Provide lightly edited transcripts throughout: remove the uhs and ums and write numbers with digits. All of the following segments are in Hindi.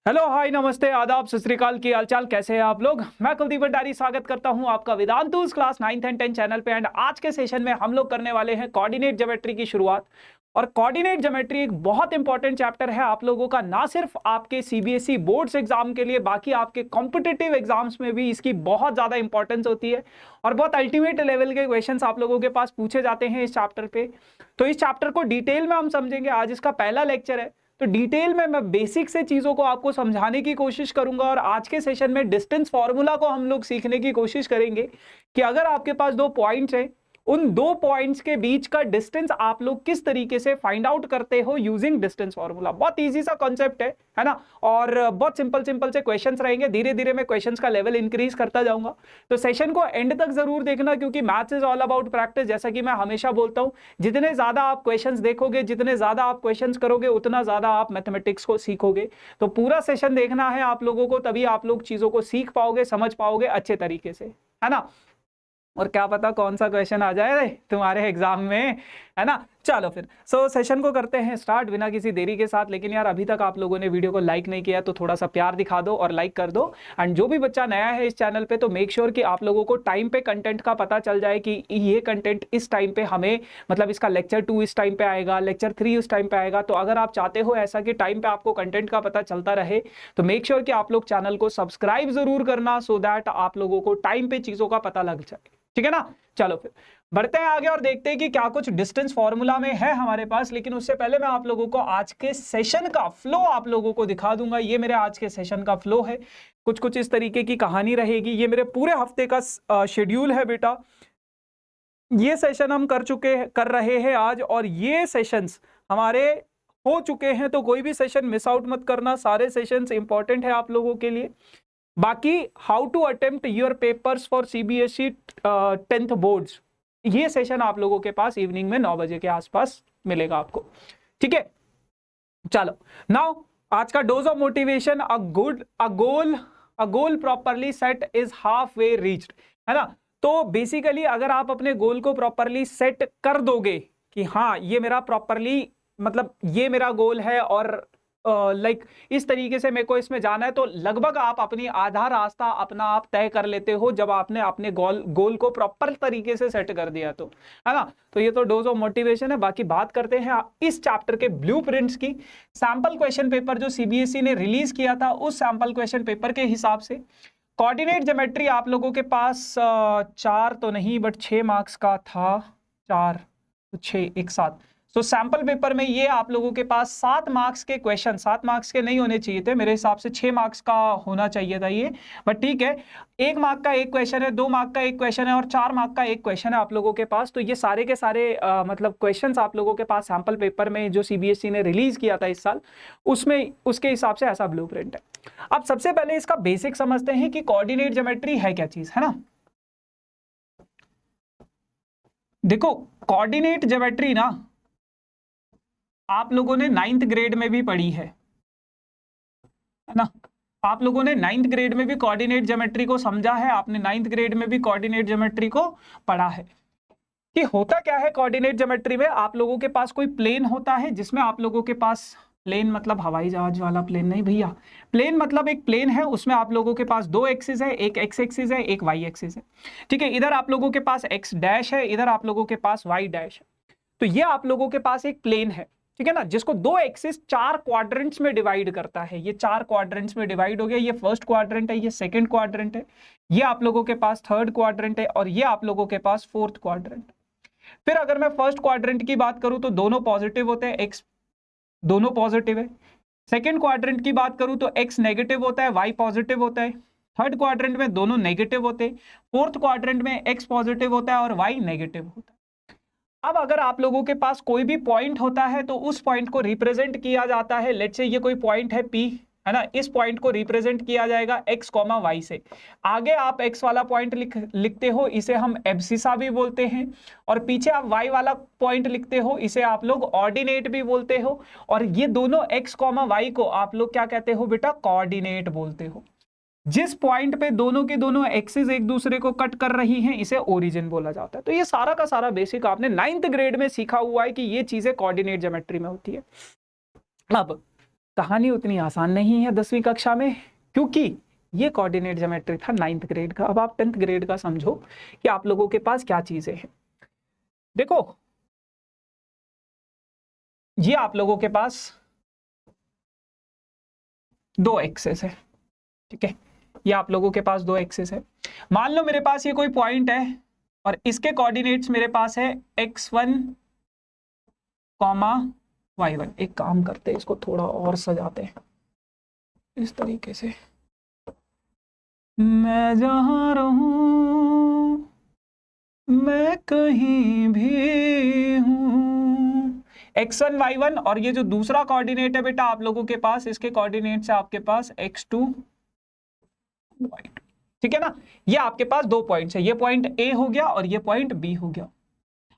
हेलो हाय नमस्ते आदाब सत श्री अकाल, की हालचाल, कैसे हैं आप लोग। मैं कुलदीप भंडारी स्वागत करता हूं आपका Vedantu's class 9th and 10th channel पे। एंड आज के सेशन में हम लोग करने वाले हैं कोऑर्डिनेट ज्योमेट्री की शुरुआत। और कोऑर्डिनेट ज्योमेट्री एक बहुत इंपॉर्टेंट चैप्टर है आप लोगों का, ना सिर्फ आपके सीबीएसई बोर्ड्स एग्जाम के लिए, बाकी आपके कॉम्पिटिटिव एग्जाम्स में भी इसकी बहुत ज्यादा इंपॉर्टेंस होती है। और बहुत अल्टीमेट लेवल के क्वेश्चंस आप लोगों के पास पूछे जाते हैं इस चैप्टर पे। तो इस चैप्टर को डिटेल में हम समझेंगे। आज इसका पहला लेक्चर है, तो डिटेल में मैं बेसिक से चीजों को आपको समझाने की कोशिश करूंगा। और आज के सेशन में डिस्टेंस फॉर्मूला को हम लोग सीखने की कोशिश करेंगे कि अगर आपके पास दो पॉइंट्स हैं, उन दो पॉइंट्स के बीच का डिस्टेंस आप लोग किस तरीके से फाइंड आउट करते हो यूजिंग डिस्टेंस फॉर्मूला। बहुत इजी सा कॉन्सेप्ट है ना। और बहुत सिंपल सिंपल से क्वेश्चंस रहेंगे। धीरे धीरे मैं क्वेश्चंस का लेवल इंक्रीज करता जाऊंगा। तो सेशन को एंड तक जरूर देखना, क्योंकि maths is all about practice. जैसा कि मैं हमेशा बोलता हूं, जितने ज्यादा आप क्वेश्चंस देखोगे, जितने ज्यादा आप क्वेश्चंस करोगे, उतना ज्यादा आप मैथमेटिक्स को सीखोगे। तो पूरा सेशन देखना है आप लोगों को, तभी आप लोग चीजों को सीख पाओगे, समझ पाओगे अच्छे तरीके से, है ना। और क्या पता कौन सा क्वेश्चन आ जाए तुम्हारे एग्जाम में, है ना। चलो फिर सेशन को करते हैं स्टार्ट बिना किसी देरी के साथ। लेकिन यार अभी तक आप लोगों ने वीडियो को लाइक नहीं किया, तो थोड़ा सा प्यार दिखा दो और लाइक कर दो। एंड जो भी बच्चा नया है इस चैनल पे, तो मेक श्योर कि आप लोगों को टाइम पे कंटेंट का पता चल जाए कि ये कंटेंट इस टाइम पे हमें, मतलब इसका लेक्चर 2 इस टाइम पे आएगा, लेक्चर 3 उस टाइम पे आएगा। तो अगर आप चाहते हो ऐसा कि टाइम पे आपको कंटेंट का पता चलता रहे, तो मेक श्योर कि आप लोग चैनल को सब्सक्राइब जरूर करना, सो दैट आप लोगों को टाइम पे चीजों का पता लग जाए, ठीक है ना। चलो फिर बढ़ते हैं आगे और देखते हैं कि क्या कुछ डिस्टेंस फॉर्मूला में है हमारे पास। लेकिन उससे पहले मैं आप लोगों को आज के सेशन का फ्लो आप लोगों को दिखा दूंगा। ये मेरे आज के सेशन का फ्लो है, कुछ कुछ इस तरीके की कहानी रहेगी। ये मेरे पूरे हफ्ते का शेड्यूल है बेटा। ये सेशन हम कर रहे हैं आज, और ये सेशंस हमारे हो चुके हैं। तो कोई भी सेशन मिस आउट मत करना, सारे सेशंस इंपॉर्टेंट है आप लोगों के लिए। बाकी how to attempt your papers for CBSE 10th boards, ये सेशन आप लोगों के पास इवनिंग में 9 बजे के आसपास मिलेगा आपको, ठीक है। चलो नाउ आज का dose of motivation, a goal properly set is half way reached, है ना। तो बेसिकली अगर आप अपने गोल को प्रॉपरली सेट कर दोगे कि हाँ ये मेरा प्रॉपरली, मतलब ये मेरा गोल है और लाइक इस तरीके से मेरे को इसमें जाना है, तो लगभग आप अपनी आधा रास्ता अपना आप तय कर लेते हो जब आपने अपने गोल को प्रॉपर तरीके से सेट कर दिया, तो है ना। तो ये तो डोज ऑफ मोटिवेशन है। बाकी बात करते हैं इस चैप्टर के ब्लूप्रिंट्स की। सैंपल क्वेश्चन पेपर जो सीबीएसई ने रिलीज किया था, उस सैंपल क्वेश्चन पेपर के हिसाब से कोऑर्डिनेट ज्योमेट्री आप लोगों के पास 4 तो नहीं बट 6 मार्क्स का था। 4 तो 6 एक साथ। तो सैंपल पेपर में ये आप लोगों के पास 7 मार्क्स के क्वेश्चन, 7 मार्क्स के नहीं होने चाहिए थे मेरे हिसाब से, 6 मार्क्स का होना चाहिए था ये, बट ठीक है। 1 मार्क का एक क्वेश्चन है, 2 मार्क का एक क्वेश्चन है और 4 मार्क का एक क्वेश्चन है आप लोगों के पास। तो ये सारे के सारे मतलब क्वेश्चंस आप लोगों के पास सैंपल पेपर में जो सीबीएसई ने रिलीज किया था इस साल, उसमें उसके हिसाब से ऐसा ब्लूप्रिंट है। अब सबसे पहले इसका बेसिक समझते हैं कि कोऑर्डिनेट ज्योमेट्री है क्या चीज, है ना। देखो कोऑर्डिनेट ज्योमेट्री ना आप लोगों ने 9th ग्रेड में भी पढ़ी है ना। आप लोगों ने 9th ग्रेड में भी कोऑर्डिनेट ज्योमेट्री को समझा है, आपने 9th ग्रेड में भी कोऑर्डिनेट ज्योमेट्री को पढ़ा है। कि होता क्या है कोऑर्डिनेट ज्योमेट्री में, आप लोगों के पास कोई प्लेन होता है जिसमें आप लोगों के पास, प्लेन मतलब हवाई जहाज वाला प्लेन नहीं भैया, प्लेन मतलब एक प्लेन है, उसमें आप लोगों के पास 2 एक्सिस है, एक एक्स एक्सिस है, एक वाई एक्सिस है, ठीक है। इधर आप लोगों के पास एक्स डैश है, इधर आप लोगों के पास वाई डैश है। तो ये आप लोगों के पास एक प्लेन है, ठीक है ना, जिसको 2 एक्सिस 4 क्वाड्रेंट्स में डिवाइड करता है। ये 4 क्वाड्रेंट्स में डिवाइड हो गया। ये फर्स्ट क्वाड्रेंट है, ये सेकंड क्वाड्रेंट है, ये आप लोगों के पास थर्ड क्वाड्रेंट है, और ये आप लोगों के पास फोर्थ क्वाड्रेंट। फिर अगर मैं फर्स्ट क्वाड्रेंट की बात करूं तो दोनों पॉजिटिव होते हैं, एक्स दोनों पॉजिटिव है। सेकंड क्वाड्रेंट की बात करूं तो एक्स नेगेटिव होता है, वाई पॉजिटिव होता है। थर्ड क्वाड्रेंट में दोनों नेगेटिव होते हैं। फोर्थ क्वाड्रेंट में एक्स पॉजिटिव होता है और वाई नेगेटिव होता है। अब अगर आप लोगों के पास कोई भी पॉइंट होता है, तो उस पॉइंट को रिप्रेजेंट किया जाता है, लेट्स से ये कोई पॉइंट है P, है ना, इस पॉइंट को रिप्रेजेंट किया जाएगा x, y से। आगे आप x वाला पॉइंट लिखते हो, इसे हम एब्सिसा भी बोलते हैं, और पीछे आप y वाला पॉइंट लिखते हो, इसे आप लोग ऑर्डिनेट भी बोलते हो। और ये दोनों x, y को आप लोग क्या कहते हो बेटा, कोऑर्डिनेट बोलते हो। जिस पॉइंट पे दोनों के दोनों एक्सिस एक दूसरे को कट कर रही हैं, इसे ओरिजिन बोला जाता है। तो ये सारा का सारा बेसिक आपने 9th ग्रेड में सीखा हुआ है कि ये चीजें कोऑर्डिनेट ज्योमेट्री में होती है। अब कहानी उतनी आसान नहीं है 10वीं कक्षा में, क्योंकि ये कोऑर्डिनेट ज्योमेट्री था 9th ग्रेड का। अब आप 10th ग्रेड का समझो कि आप लोगों के पास क्या चीजें हैं। देखो, ये आप लोगों के पास दो एक्सेस है, ठीक है, ये आप लोगों के पास दो एक्सेस है। मान लो मेरे पास ये कोई पॉइंट है और इसके कोऑर्डिनेट्स मेरे पास है x1, y1। एक काम करते हैं, इसको थोड़ा और सजाते हैं इस तरीके से। मैं जहां रहूं, मैं कहीं भी हूं, x1 y1, और ये जो दूसरा कोऑर्डिनेट है बेटा आप लोगों के पास, इसके कोऑर्डिनेट्स है आपके पास x2 y2, ठीक है ना। ये आपके पास दो पॉइंट्स है, ये पॉइंट A हो गया और ये पॉइंट B हो गया।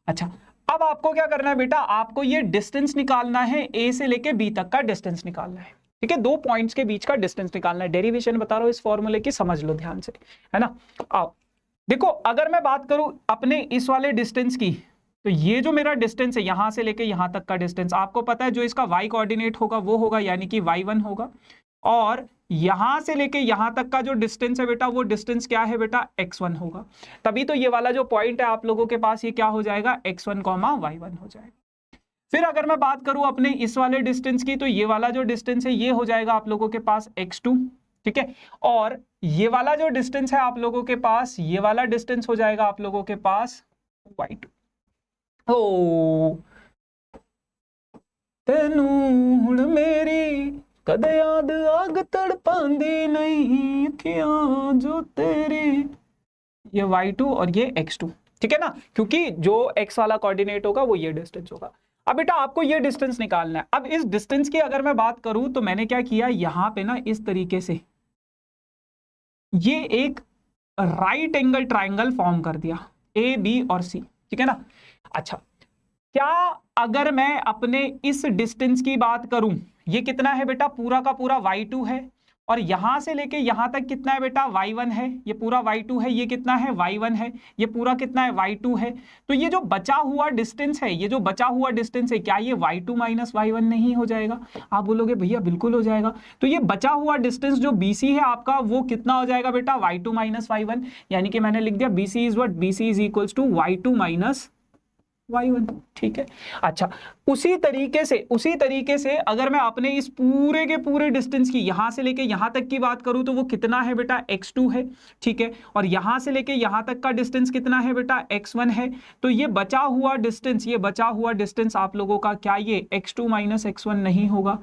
अच्छा, अब आपको क्या करना है बेटा, आपको ये डिस्टेंस निकालना है, A से लेके B तक का डिस्टेंस निकालना है, ठीक है, दो पॉइंट्स के बीच का डिस्टेंस निकालना है। डेरिवेशन बता रहा हूं इस फॉर्मूले की, समझ लो ध्यान से, है ना। आओ देखो, अगर मैं बात करूं अपने इस वाले डिस्टेंस की, तो ये जो मेरा डिस्टेंस है यहां से लेके यहां तक का डिस्टेंस, आपको पता है जो इसका y कोऑर्डिनेट होगा वो होगा यानी कि y1 होगा, और यहां से लेके यहां तक का जो डिस्टेंस है बेटा वो डिस्टेंस क्या है बेटा, x1 होगा। तभी तो ये वाला जो पॉइंट है आप लोगों के पास ये क्या हो जाएगा, x1, y1 हो जाएगा। फिर अगर मैं बात करूं अपने इस वाले डिस्टेंस की, तो ये वाला जो डिस्टेंस है ये हो जाएगा आप लोगों के पास x2, ठीक है, और ये वाला जो डिस्टेंस है आप लोगों के पास, ये वाला डिस्टेंस हो जाएगा आप लोगों के पास y2। ओ तेनू हुण मेरी कद याद आग तड़पांदी नहीं अखियां जो तेरी, ये y2 और ये x2, ठीक है ना, क्योंकि जो x वाला कोऑर्डिनेट होगा वो ये डिस्टेंस होगा। अब बेटा आपको ये डिस्टेंस निकालना है। अब इस डिस्टेंस की अगर मैं बात करूं तो मैंने क्या किया, यहां पे ना इस तरीके से ये एक राइट एंगल ट्राइंगल फॉर्म कर दिया, A, B और C, ठीक है ना। अच्छा, क्या अगर मैं अपने इस डिस्टेंस की बात करूं, ये कितना है बेटा, पूरा का पूरा y2 है, और यहां से लेके यहां तक कितना है बेटा, y1 है, ये पूरा y2 है, ये कितना है y1 है, ये पूरा कितना है y2 है। तो ये जो बचा हुआ डिस्टेंस है, ये जो बचा हुआ डिस्टेंस है, क्या ये y2 माइनस y1 नहीं हो जाएगा? आप बोलोगे भैया बिल्कुल हो जाएगा। तो ये बचा हुआ डिस्टेंस जो BC है आपका, वो कितना हो जाएगा बेटा, y2 माइनस y1, यानी कि मैंने लिख दिया BC is what, BC is equals to y2 minus y1, ठीक है। अच्छा, उसी तरीके से अगर मैं अपने इस पूरे के पूरे डिस्टेंस की यहां से लेके यहां तक की बात करूं तो वो कितना है बेटा, x2 है, ठीक है, और यहां से लेके यहां तक का डिस्टेंस कितना है बेटा, x1 है। तो ये बचा हुआ डिस्टेंस आप लोगों का क्या ये x2 माइनस x1 नहीं होगा?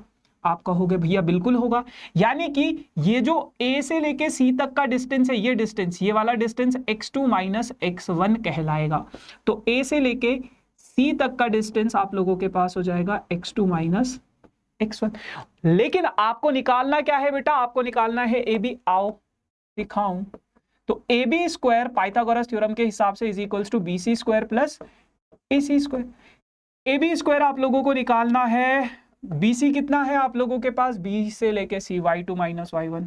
आप कहोगे भैया बिल्कुल होगा, यानी कि ये जो A से लेके C तक का डिस्टेंस है, ये डिस्टेंस, ये वाला डिस्टेंस x2 माइनस x1 कहलाएगा। तो A से लेके C तक का डिस्टेंस आप लोगों के पास हो जाएगा x2 माइनस x1। लेकिन आपको निकालना क्या है बेटा, आपको निकालना है AB। आओ दिखाऊं, तो AB स्क्वायर पाइथागोरस थ्योरम के हिसाब से is equals to BC square plus AC square. AB square आप लोगों को निकालना है, BC कितना है आप लोगों के पास, B से लेके C, y2 माइनस y1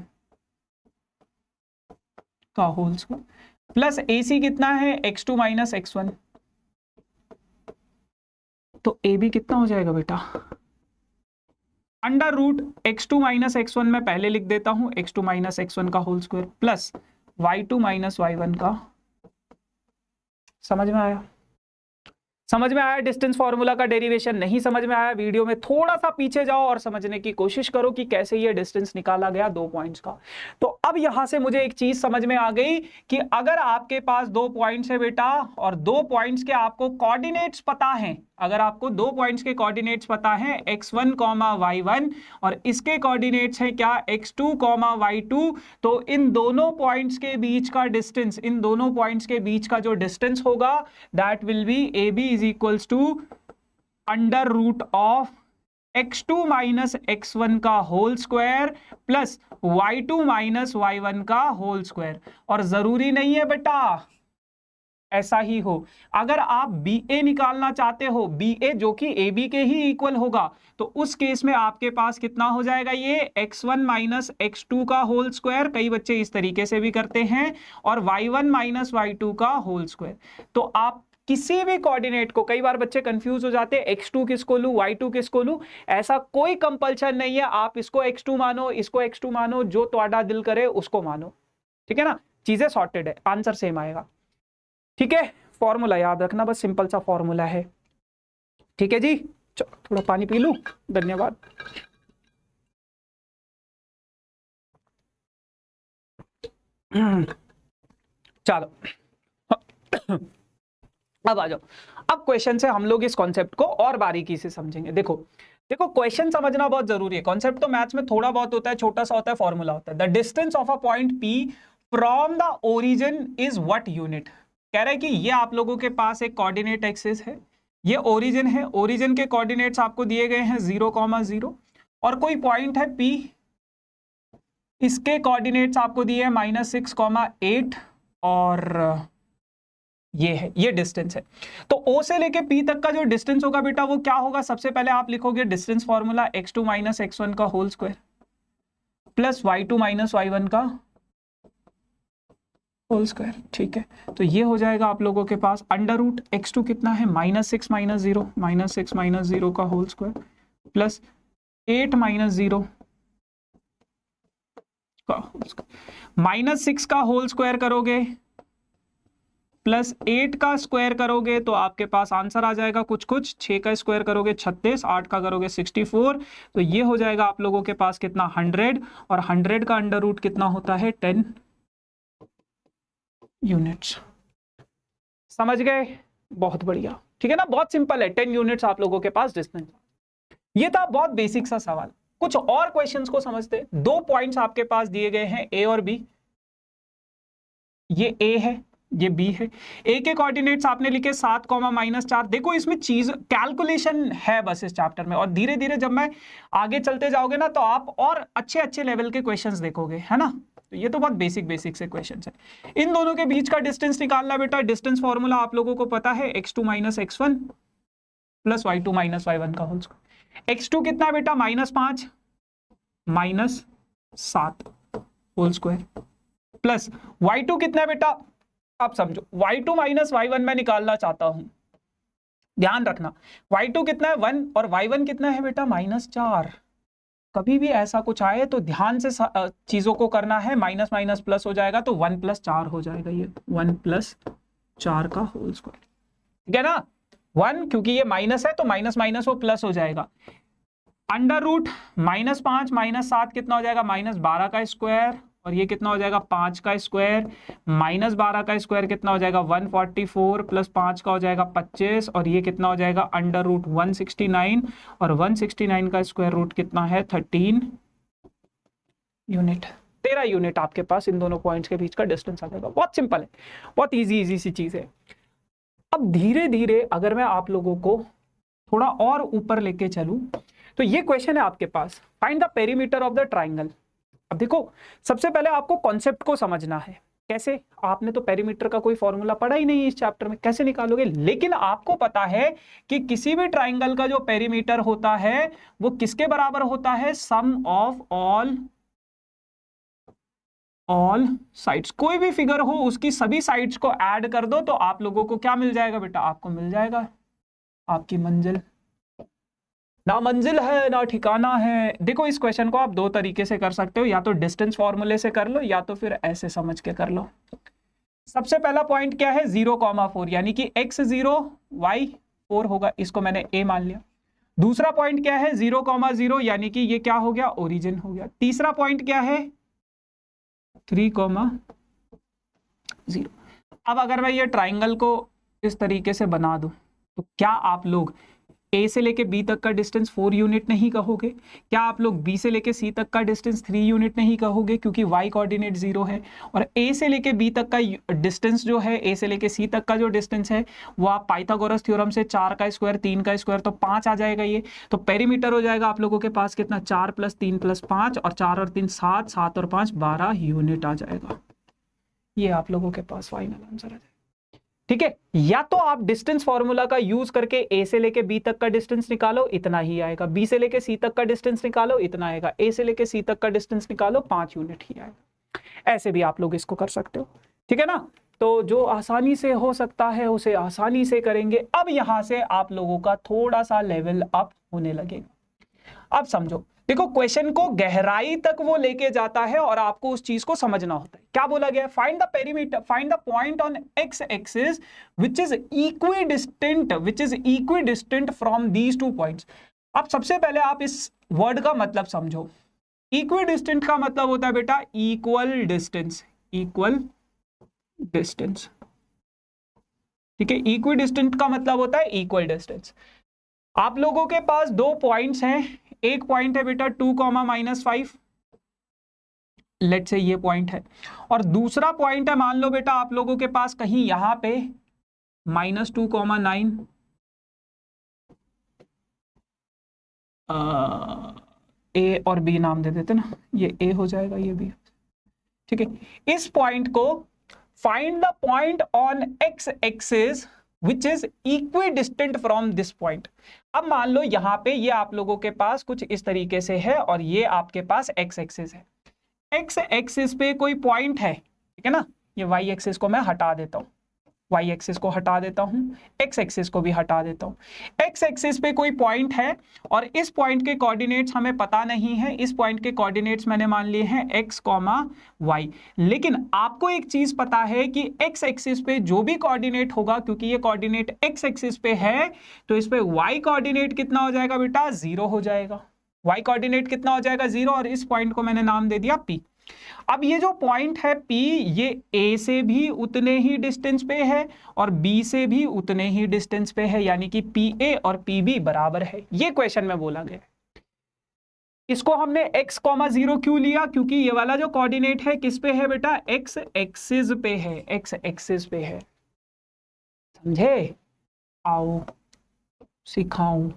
का होल स्क्वायर, प्लस AC कितना है, x2 माइनस x1। तो AB कितना हो जाएगा बेटा, under root x2 minus x1 में पहले लिख देता हूं, x2 माइनस x1 का whole square plus y2 minus y1 का। समझ में आया? समझ में आया डिस्टेंस फॉर्मूला का डेरिवेशन? नहीं समझ में आया, वीडियो में थोड़ा सा पीछे जाओ और समझने की कोशिश करो कि कैसे ये डिस्टेंस निकाला गया दो पॉइंट्स का। तो अब यहां से मुझे एक चीज समझ में आ गई कि अगर आपके पास दो पॉइंट्स है बेटा और दो पॉइंट्स के आपको कोऑर्डिनेट्स पता हैं, अगर आपको दो पॉइंट्स के कोऑर्डिनेट्स पता है x1, y1 और इसके कोऑर्डिनेट्स हैं क्या, x2, y2, तो इन दोनों पॉइंट्स के बीच का डिस्टेंस, इन दोनों पॉइंट्स के बीच का जो डिस्टेंस होगा that will be AB is equals to under root of x2 minus x1 का whole square plus y2 minus y1 का होल स्क्वायर। और जरूरी नहीं है बेटा ऐसा ही हो, अगर आप BA निकालना चाहते हो, BA जो कि AB के ही इक्वल होगा, तो उस केस में आपके पास कितना हो जाएगा, ये x1 माइनस x2 का होल स्क्वायर, कई बच्चे इस तरीके से भी करते हैं, और y1 माइनस y2 का होल स्क्वायर। तो आप किसी भी कोऑर्डिनेट को, कई बार बच्चे कंफ्यूज हो जाते हैं x2 किसको लूं, y2 किसको लूं, ऐसा कोई कंपल्शन नहीं है, आप इसको x2 मानो, इसको x2 मानो, जो तुम्हारा दिल करे उसको मानो, ठीक है ना, चीजें सॉर्टेड है, आंसर सेम आएगा, ठीक है। फॉर्मूला याद रखना, बस सिंपल सा फॉर्मूला है, ठीक है जी। चलो थोड़ा पानी पी लूं, धन्यवाद। चलो अब आ जाओ, अब क्वेश्चन से हम लोग इस कॉन्सेप्ट को और बारीकी से समझेंगे। देखो देखो, क्वेश्चन समझना बहुत जरूरी है। कॉन्सेप्ट तो मैथ्स में थोड़ा बहुत होता है, छोटा सा होता है, फॉर्मूला होता है। The distance of a point P from the origin is what unit. कह रहा है कि ये आप लोगों के पास एक कोऑर्डिनेट एक्सिस है, ये ओरिजिन है, ओरिजिन के कोऑर्डिनेट्स आपको दिए गए हैं 0,0 और कोई पॉइंट है P, इसके कोऑर्डिनेट्स आपको दिए हैं -6,8 और ये है, ये डिस्टेंस है। तो O से लेके P तक का जो डिस्टेंस होगा बेटा वो क्या होगा, सबसे पहले आप लिखोगे डिस्टेंस फॉर्मूला x2 - x1 का whole square plus y2 - y1 का होल स्क्वायर, ठीक है। तो ये हो जाएगा आप लोगों के पास अंडर रूट x2 कितना है -6 - 0 -6 - 0 का होल स्क्वायर प्लस 8 - 0 का होल स्क्वायर, -6 का होल स्क्वायर करोगे प्लस 8 का स्क्वायर करोगे तो आपके पास आंसर आ जाएगा कुछ कुछ, 6 का स्क्वायर करोगे 36, 8 का करोगे 64, तो ये हो जाएगा आप लोगों के पास कितना 100, और 100 का अंडर रूट कितना होता है 10 यूनिट्स। समझ गए, बहुत बढ़िया, ठीक है ना, बहुत सिंपल है, 10 यूनिट्स आप लोगों के पास डिस्टेंस। ये था बहुत बेसिक सा सवाल। कुछ और क्वेश्चंस को समझते। 2 पॉइंट्स आपके पास दिए गए हैं A और B, ये A है, ये B है। A के कोऑर्डिनेट्स आपने लिखे 7, -4। देखो इसमें चीज कैलकुलेशन है बस इस चैप्टर में, और धीरे धीरे जब मैं आगे चलते जाओगे ना तो आप और अच्छे अच्छे लेवल के क्वेश्चंस देखोगे, है ना। तो ये तो बहुत बेसिक बेसिक से क्वेश्चंस है। इन दोनों के बीच का डिस्टेंस निकालना बेटा, डिस्टेंस फॉर्मूला आप लोगों को पता है, x2 - x1 plus y2 - y1 का होल स्क्वायर। x2 कितना है बेटा -5 -7 होल स्क्वायर प्लस y2 कितना है बेटा, आप समझो y2 - y1 मैं निकालना चाहता हूं, ध्यान रखना y2 कितना है 1 और y1 कितना है बेटा -4। कभी भी ऐसा कुछ आए तो ध्यान से चीजों को करना है, माइनस माइनस प्लस हो जाएगा तो 1 + 4 हो जाएगा, ये 1 + 4 का होल स्क्वायर, ठीक है ना। 1 क्योंकि ये माइनस है तो माइनस माइनस वो प्लस हो जाएगा। अंडर रूट -5 -7 कितना हो जाएगा -12 का स्क्वायर, और ये कितना हो जाएगा 5 का स्क्वायर, -12 का स्क्वायर कितना हो जाएगा 144 प्लस 5 का हो जाएगा 25, और ये कितना हो जाएगा अंडर रूट 169, और 169 का स्क्वायर रूट कितना है 13 यूनिट। 13 यूनिट आपके पास इन दोनों पॉइंट्स के बीच का डिस्टेंस आ जाएगा। बहुत सिंपल है, बहुत इजी सी चीज है। अब धीरे धीरे अगर मैं आप लोगों को थोड़ा और ऊपर लेके चलूं तो ये क्वेश्चन है आपके पास, find the perimeter of the triangle. अब देखो सबसे पहले आपको कॉन्सेप्ट को समझना है, कैसे, आपने तो पेरीमीटर का कोई फॉर्मूला पढ़ा ही नहीं इस चैप्टर में, कैसे निकालोगे। लेकिन आपको पता है कि किसी भी ट्राइंगल का जो पेरीमीटर होता है वो किसके बराबर होता है, सम ऑफ ऑल साइड्स। कोई भी फिगर हो उसकी सभी साइड्स को ऐड कर दो तो आप लोगों को क्या मिल जाएगा बेटा, आपको मिल जाएगा आपकी मंजिल। ना मंजिल है ना ठिकाना है। देखो इस क्वेश्चन को आप 2 तरीके से कर सकते हो, या तो डिस्टेंस फॉर्मूले से कर लो या तो फिर ऐसे समझ के कर लो। सबसे पहला पॉइंट क्या है 0,4, यानी कि x0 y4 होगा, इसको मैंने a मान लिया। दूसरा पॉइंट क्या है 0,0, यानी कि ये क्या हो गया ओरिजिन हो गया। तीसरा पॉइंट क्या है 3,0। अब अगर मैं ये ट्राइंगल को इस तरीके से बना दूं तो क्या आप लोग A से लेके B तक का डिस्टेंस 4 यूनिट नहीं कहोगे? क्या आप लोग B से लेके C तक का डिस्टेंस 3 यूनिट नहीं कहोगे, क्योंकि y कोऑर्डिनेट 0 है। और A से लेके B तक का डिस्टेंस जो है, A से लेके C तक का जो डिस्टेंस है वो आप पाइथागोरस थ्योरम से 4 का स्क्वायर 3 का स्क्वायर तो 5 आ जाएगा। ये तो पेरीमीटर हो जाएगा आप लोगों के पास कितना 4 + 3 + 5, और 4 और 3 7, 7 और 5 12 यूनिट आ जाएगा। ये आप लोगों के पास फाइनल आंसर आ जाएगा, ठीक है। या तो आप डिस्टेंस फॉर्मूला का यूज करके ए से लेके बी तक का डिस्टेंस निकालो, इतना ही आएगा। बी से लेके सी तक का डिस्टेंस निकालो, इतना आएगा। ए से लेके सी तक का डिस्टेंस निकालो, 5 यूनिट ही आएगा। ऐसे भी आप लोग इसको कर सकते हो, ठीक है ना। तो जो आसानी से हो सकता है उसे आसानी से करेंगे। अब यहां से आप लोगों का थोड़ा सा लेवल अप होने लगेगा। अब समझो, देखो क्वेश्चन को गहराई तक वो लेके जाता है और आपको उस चीज को समझना होता है। क्या बोला गया? Find the perimeter, find the point on x axis which is equidistant from these two points. अब सबसे पहले आप इस वर्ड का मतलब समझो। इक्विडिस्टेंट का मतलब होता है बेटा इक्वल डिस्टेंस, इक्वल डिस्टेंस, ठीक है। इक्विडिस्टेंट का मतलब होता है इक्वल डिस्टेंस। आप लोगों के पास दो पॉइंट्स हैं, एक पॉइंट है बेटा 2,-5, लेट से ये पॉइंट है, और दूसरा पॉइंट है मान लो बेटा आप लोगों के पास कहीं यहां पे -2,9, ए और बी नाम दे देते ना, ये ए हो जाएगा, ये बी, ठीक है। इस पॉइंट को find the point on x axis which is equidistant from this point. अब मान लो यहां पे ये आप लोगों के पास कुछ इस तरीके से है और ये आपके पास एक्स एक्सिस है। एक्स एक्सिस पे कोई पॉइंट है, ठीक है ना। ये वाई एक्सिस को मैं हटा देता हूं, वाई एक्सिस को हटा देता हूं, एक्स एक्सिस को भी हटा देता हूं। एक्स एक्सिस पे कोई पॉइंट है और इस पॉइंट के कोऑर्डिनेट्स हमें पता नहीं है। इस पॉइंट के कोऑर्डिनेट्स मैंने मान लिए हैं x, y। लेकिन आपको एक चीज पता है कि एक्स एक्सिस पे जो भी कोऑर्डिनेट होगा, क्योंकि ये कोऑर्डिनेट एक्स एक्सिस पे है, तो इस पे y कोऑर्डिनेट कितना हो जाएगा बेटा? 0 हो जाएगा। y कोऑर्डिनेट कितना हो जाएगा? 0। और इस पॉइंट को मैंने नाम दे दिया p। अब ये जो पॉइंट है P, ये A से भी उतने ही डिस्टेंस पे है और B से भी उतने ही डिस्टेंस पे है, यानी कि PA और PB बराबर है। ये क्वेश्चन में बोला गया। इसको हमने x, 0 क्यों लिया? क्योंकि ये वाला जो कोऑर्डिनेट है किस पे है बेटा? x एक्सिस पे है, x एक्सिस पे है, समझे? आओ सिखाऊं।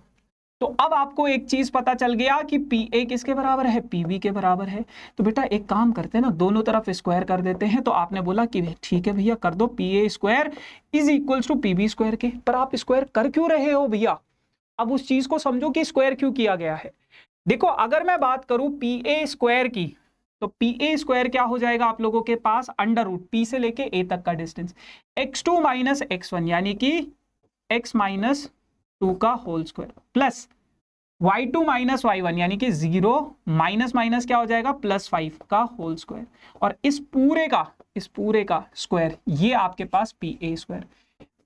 तो अब आपको एक चीज पता चल गया कि PA किसके बराबर है? PB के बराबर है। तो बेटा एक काम करते हैं ना, दोनों तरफ स्क्वायर कर देते हैं। तो आपने बोला कि ठीक है भैया कर दो, PA square is equals to PB square के। पर आप स्क्वायर कर क्यों रहे हो भैया? अब उस चीज को समझो कि स्क्वायर क्यों किया गया है। देखो अगर मैं बात करूं PA स्क्वायर की, तो PA स्क्वायर क्या हो जाएगा आप लोगों के पास? अंडर रूट P से लेके A तक का डिस्टेंस, x2 - x1 यानी कि x - 2 का whole square, plus y2 - y1 यानी कि 0 माइनस माइनस क्या हो जाएगा? +5 का होल स्क्वायर, और इस पूरे का स्क्वायर, ये आपके पास PA स्क्वायर।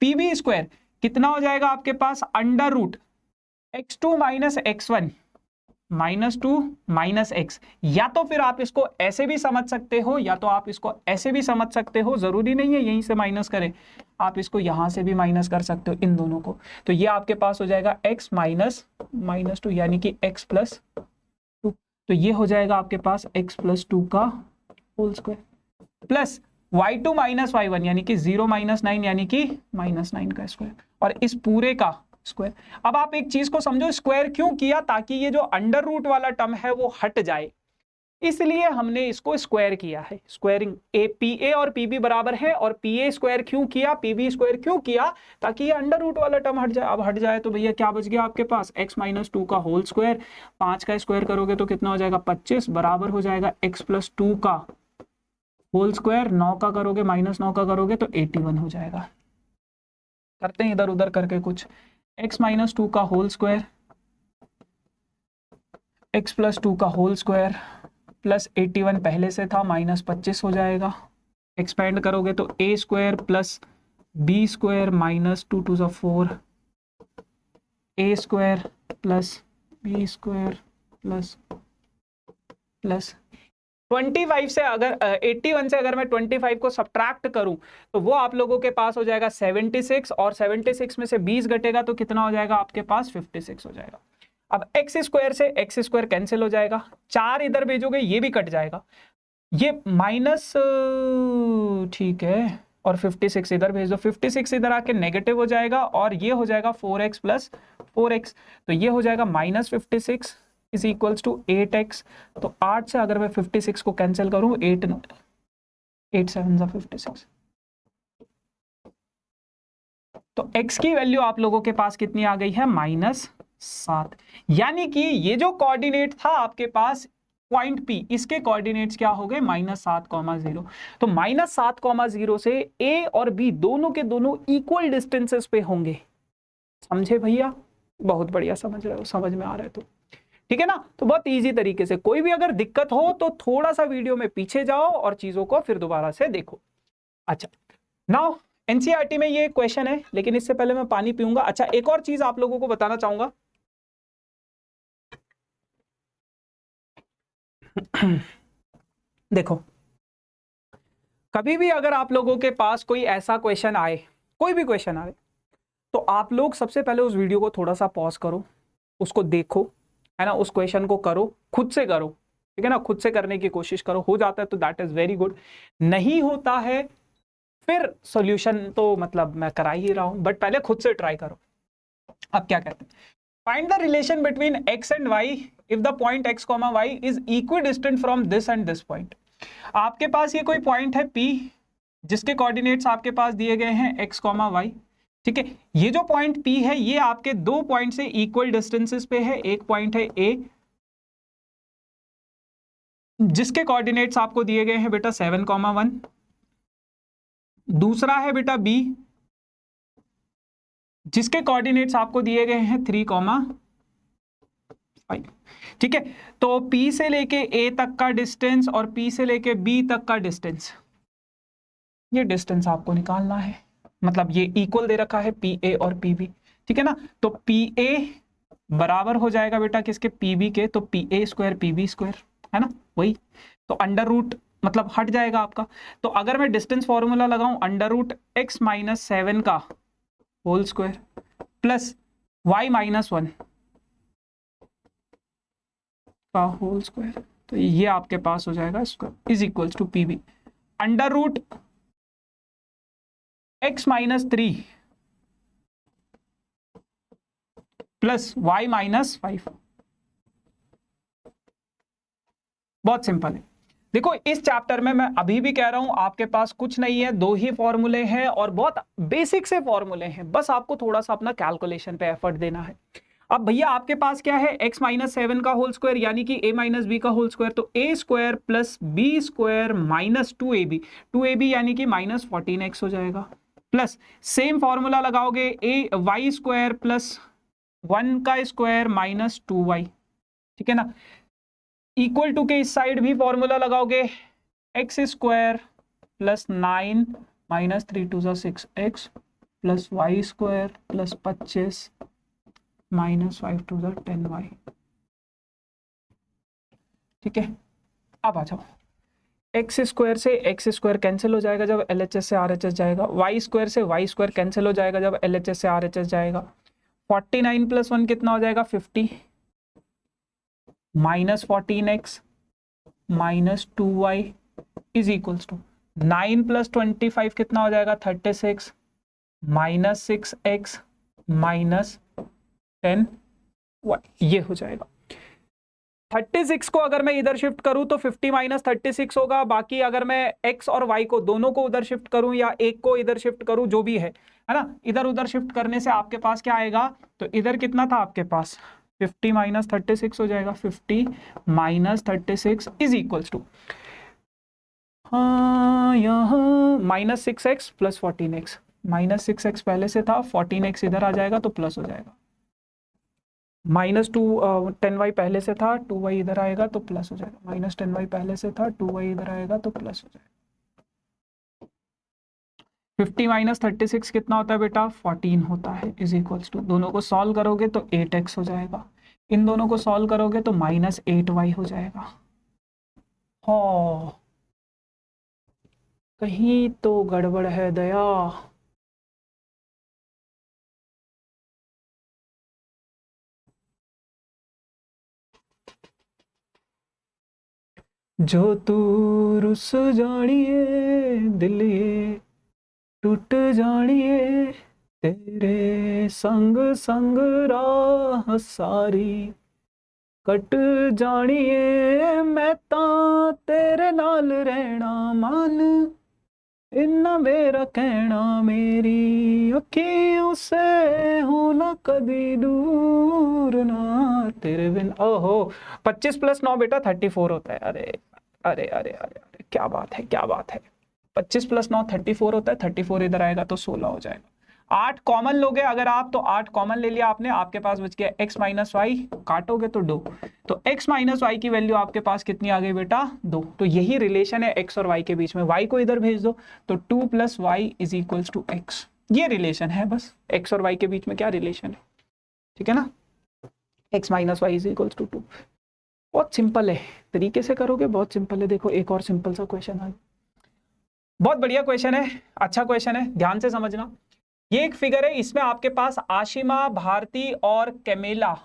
PB स्क्वायर कितना हो जाएगा आपके पास? Under root x2 - x1 -2 - x। या तो फिर आप इसको ऐसे भी समझ सकते हो, या तो आप इसको ऐसे भी समझ सकते हो, जरूरी नहीं है यहीं से माइनस करें, आप इसको यहां से भी माइनस कर सकते हो, इन दोनों को। तो ये आपके पास हो जाएगा x -2 यानी कि x +2। तो ये हो जाएगा आपके पास x +2 का whole square, plus y2 - y1 यानी कि 0 - 9 यानी कि -9 का स्क्वायर, और इस पूरे का स्क्वायर। अब आप एक चीज को समझो, स्क्वायर क्यों किया? ताकि ये जो अंडर रूट वाला टर्म है वो हट जाए, इसलिए हमने इसको स्क्वायर किया है। स्क्वायरिंग PA और PB बराबर है, और PA स्क्वायर क्यों किया, PB स्क्वायर क्यों किया? ताकि ये अंडर रूट वाला टर्म हट जाए। अब हट जाए तो भैया क्या बच गया आपके पास? x -2 का होल स्क्वायर, 5 का स्क्वायर करोगे तो कितना हो जाएगा? 25, बराबर हो जाएगा x +2 का होल स्क्वायर, 9 का करोगे -9 का करोगे तो 81 हो जाएगा। करते हैं इधर उधर करके कुछ। x -2 का होल स्क्वायर, x +2 का होल स्क्वायर प्लस 81 पहले से था, -25 हो जाएगा। एक्सपेंड करोगे तो a square plus b square -2 2 = 4, a square plus b square plus 25 से अगर 81 से अगर मैं 25 को सब्ट्रैक्ट करूं तो वो आप लोगों के पास हो जाएगा 76, और 76 में से 20 घटेगा तो कितना हो जाएगा आपके पास? 56 हो जाएगा। अब x स्क्वायर से x स्क्वायर कैंसिल हो जाएगा, 4 इधर भेजोगे ये भी कट जाएगा, ये माइनस, ठीक है, और 56 इधर भेज दो, 56 इधर आके नेगेटिव हो जाएगा, और ये हो जाएगा 4x + 4x, तो ये हो जाएगा -56 इज इक्वल्स टू 8x। तो 8 से अगर मैं 56 को कैंसिल करूं, 8 7 = 56, तो x की वैल्यू आप लोगों के पास कितनी आ गई है? -7। यानी कि ये जो कोऑर्डिनेट था आपके पास पॉइंट P, इसके कोऑर्डिनेट्स क्या हो गए -7,0। तो -7,0 से A और B दोनों के दोनों इक्वल डिस्टेंसेस पे होंगे। समझे भैया? बहुत बढ़िया, समझ रहे हो, समझ में आ रहा है तो ठीक है ना। तो बहुत इजी तरीके से, कोई भी अगर दिक्कत हो तो थोड़ा सा वीडियो में पीछे जाओ और चीजों को फिर दोबारा से देखो। अच्छा, नाउ एनसीईआरटी में ये क्वेश्चन है, लेकिन इससे पहले मैं पानी पीऊंगा। अच्छा, एक और चीज आप लोगों को बताना चाहूंगा। देखो, कभी भी अगर आप लोगों के पास कोई ऐसा क्वेश्चन आए, कोई भी क्वेश्चन आए, तो आप लोग सबसे पहले उस वीडियो को थोड़ा सा पॉज करो, उसको देखो, है ना, उस क्वेश्चन को करो, खुद से करो, ठीक है ना, खुद से करने की कोशिश करो। हो जाता है तो दैट इज वेरी गुड, नहीं होता है फिर सॉल्यूशन तो मतलब मैं करा ही रहा हूं, बट पहले खुद से ट्राई करो। अब क्या कहते हैं, find the relation between x and y if the point x, y is equidistant from this and this point. आपके पास ये कोई पॉइंट है P, जिसके कोऑर्डिनेट्स आपके पास दिए गए हैं x, y, ठीक है। ये जो पॉइंट P है ये आपके दो पॉइंट से इक्वल डिस्टेंसेस पे है। एक पॉइंट है A, जिसके कोऑर्डिनेट्स आपको दिए गए हैं बेटा 7,1। दूसरा है बेटा B, जिसके कोऑर्डिनेट्स आपको दिए गए हैं 3,5। ठीक है, तो P से लेके A तक का डिस्टेंस और P से लेके B तक का डिस्टेंस, ये डिस्टेंस आपको निकालना है। मतलब ये इक्वल दे रखा है PA और PB, ठीक है ना। तो PA बराबर हो जाएगा बेटा किसके, PB के, तो PA स्क्वायर PB स्क्वायर, है ना, वही। तो अंडर रूट मतलब हट जाएगा आपका। तो अगर मैं डिस्टेंस फॉर्मूला लगाऊं, अंडर रूट x - 7 का होल स्क्वायर प्लस y - 1 का होल स्क्वायर, तो ये आपके पास हो जाएगा square is equals to PB under root x - 3 plus y - 5। बहुत सिंपल है। देखो, इस चैप्टर में मैं अभी भी कह रहा हूं आपके पास कुछ नहीं है, दो ही फॉर्मूले हैं और बहुत बेसिक से फॉर्मूले हैं, बस आपको थोड़ा सा अपना कैलकुलेशन पे एफर्ट देना है। अब भैया आपके पास क्या है, x - 7 का होल स्क्वायर यानी कि a - b का होल स्क्वायर, तो a square plus b square minus 2ab यानी कि -14x हो जाएगा। प्लस सेम फॉर्मूला लगाओगे, y स्क्वायर प्लस 1 का स्क्वायर माइनस 2y, ठीक है ना। इक्वल टू के इस साइड भी फॉर्मूला लगाओगे, x square plus 9 minus 3 2 6x plus y square plus 25 minus 5 2 10y, ठीक है। अब आ जाओ, एक्स स्क्वायर से एक्स स्क्वायर कैंसिल हो जाएगा जब LHS से RHS जाएगा, वाई स्क्वायर से वाई स्क्वायर कैंसिल हो जाएगा जब LHS से RHS जाएगा। 49 प्लस 1 कितना हो जाएगा 50 minus 14x minus 2y is equals to 9 plus 25 कितना हो जाएगा 36 माइनस 6x माइनस 10y, ये हो जाएगा। 36 को अगर मैं इधर शिफ्ट करूं तो 50 माइनस 36 होगा। बाकी अगर मैं x और y को दोनों को उधर शिफ्ट करूं या एक को इधर शिफ्ट करूं, जो भी है ना, इधर उधर शिफ्ट करने से आपके पास क्या आएगा, तो इधर कितना था आपके पास 50 माइनस 36 हो जाएगा। 50 माइनस 36 इज इक्वल्स टू, हाँ यहाँ -6x प्लस 14x, -6x पहले से था, 14x इधर आ जाएगा तो प्लस हो जाएगा। -2 10y पहले से था, 2y इधर आएगा तो प्लस हो जाएगा। -10y पहले से था, 2y इधर आएगा तो प्लस हो जाएगा। 50 माइनस 36 कितना होता है बेटा 14 होता है, इज इक्वल्स टू, दोनों को सॉल्व करोगे तो 8x हो जाएगा, इन दोनों को सॉल्व करोगे तो -8y हो जाएगा। हाँ, कहीं तो गड़बड़ है दया। जो तू रुस जानिए दिल ये टूट जानिए, तेरे संग संग राह सारी कट जानिए, मैं तां तेरे नाल रहना मान, इन्ना मेरा कहना मेरी अखियों से हो ना कभी दूर ना तेरे बिन। ओहो 25 + 9 बेटा 34 होता है। अरे अरे अरे अरे अरे क्या बात है, क्या बात है। 25 + 9 34 होता है। 34 इधर आएगा तो 16 हो जाएगा। 8 कॉमन लोगे अगर आप, तो 8 कॉमन ले लिया आपने, आपके पास बच गया x - y, काटोगे तो 2, तो x - y की वैल्यू आपके पास कितनी आ गई बेटा 2। तो यही रिलेशन है x और y के बीच में। y को इधर भेज दो तो 2 + y = x। ये रिलेशन है बस, x और y के बीच में क्या रिलेशन है, ठीक है ना। x - y = 2। बहुत सिंपल है, तरीके से करोगे बहुत सिंपल है। देखो एक और सिंपल सा क्वेश्चन है, बहुत बढ़िया क्वेश्चन है, अच्छा क्वेश्चन है, ध्यान से समझना। ये एक फिगर है, इसमें आपके पास आशिमा, भारती और कैमेला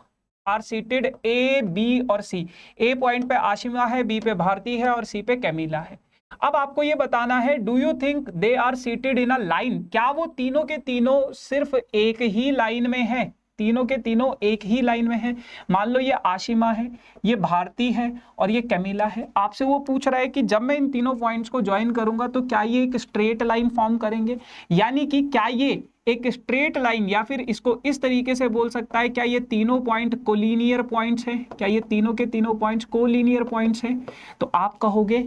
आर सीटेड ए, बी और सी। ए पॉइंट पे आशिमा है, बी पे भारती है और सी पे कैमेला है। अब आपको ये बताना है, do you think they are seated in a line, क्या वो तीनों के तीनों सिर्फ एक ही लाइन में है, तीनों के तीनों एक ही लाइन में है। मान लो ये आशिमा है, ये भारती है और ये कैमिला है। आपसे वो पूछ रहा है कि जब मैं इन तीनों पॉइंट्स को ज्वाइन करूंगा तो क्या ये एक स्ट्रेट लाइन फॉर्म करेंगे, यानी कि क्या ये एक स्ट्रेट लाइन, या फिर इसको इस तरीके से बोल सकता है, क्या ये तीनों पॉइंट कोलिनियर पॉइंट्स हैं, क्या ये तीनों के तीनों पॉइंट्स कोलिनियर पॉइंट्स हैं। तो आप कहोगे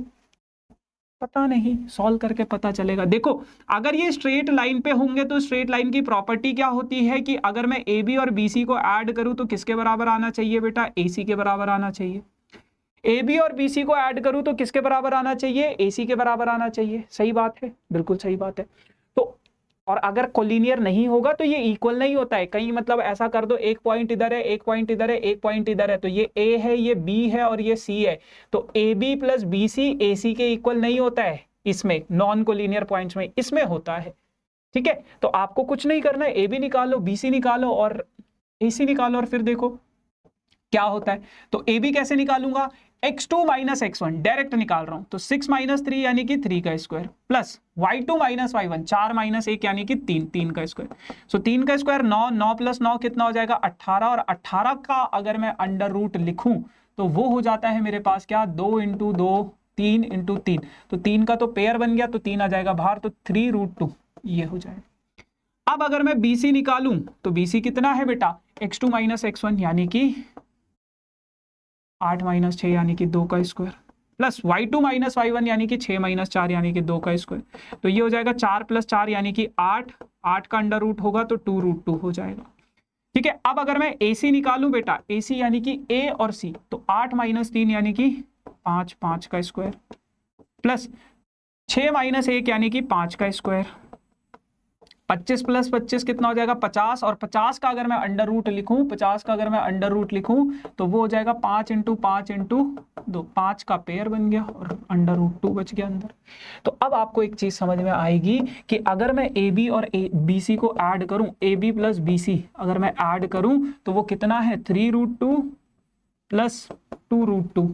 पता नहीं, सॉल्व करके पता चलेगा। देखो अगर ये स्ट्रेट लाइन पे होंगे तो स्ट्रेट लाइन की प्रॉपर्टी क्या होती है कि अगर मैं ए बी और बी सी को ऐड करूं तो किसके बराबर आना चाहिए बेटा, ए सी के बराबर आना चाहिए। ए बी और बी सी को ऐड करूं तो किसके बराबर आना चाहिए, ए सी के बराबर आना चाहिए। सही बात है, बिल्कुल सही बात है। तो और अगर कोलिनियर नहीं होगा तो ये इक्वल नहीं होता है। कहीं मतलब ऐसा कर दो, एक पॉइंट इधर है, एक पॉइंट इधर है, एक पॉइंट इधर है, तो ये ए है, ये बी है और ये सी है, तो A B plus B C A C के इक्वल नहीं होता है इसमें, नॉन कोलिनियर पॉइंट्स में इसमें होता है। ठीक है, तो आपको कुछ नहीं करना है, ए बी निकालो, बी सी निकालो और ए सी निकालो और फिर देखो क्या होता है। तो ए बी कैसे निकालूंगा, x2 - x1 डायरेक्ट निकाल रहा हूं, तो 6 - 3 यानी कि 3 का स्क्वायर प्लस y2 - y1 4 - 1 यानी कि 3, 3 का स्क्वायर। सो 3 का स्क्वायर 9, 9 + 9 कितना हो जाएगा 18, और 18 का अगर मैं अंडर रूट लिखूं तो वो हो जाता है मेरे पास क्या 2 × 2 3 × 3, तो 3 का तो पेयर बन गया, तो 3 आ जाएगा बाहर, तो 3√2 ये हो जाएगा। अब अगर मैं BC निकालूं तो BC कितना है बेटा x2 - x1 यानी कि 8 - 6 यानी कि 2 का स्क्वायर प्लस y2 - y1 यानी कि 6 - 4 यानी कि 2 का स्क्वायर, तो ये हो जाएगा 4 + 4 यानी कि 8, 8 का अंडर रूट होगा तो 2√2 हो जाएगा। ठीक है, अब अगर मैं AC निकालूं बेटा, AC यानी कि A और C, तो 8 - 3 यानी कि 5, 5 का स्क्वायर प्लस 6 - 1 यानी कि 5 का स्क्वायर, 25 + 25 कितना हो जाएगा 50, और 50 का अगर मैं अंडर रूट लिखूं, 50 का अगर मैं अंडर रूट लिखूं तो वो हो जाएगा 5 × 5 × 2, 5 का पेयर बन गया और अंडर रूट 2 बच गया अंदर। तो अब आपको एक चीज समझ में आएगी कि अगर मैं ए बी और बी सी को ऐड करूं, A B plus B C अगर मैं ऐड करूं तो वो कितना है 3√2 प्लस 2√2,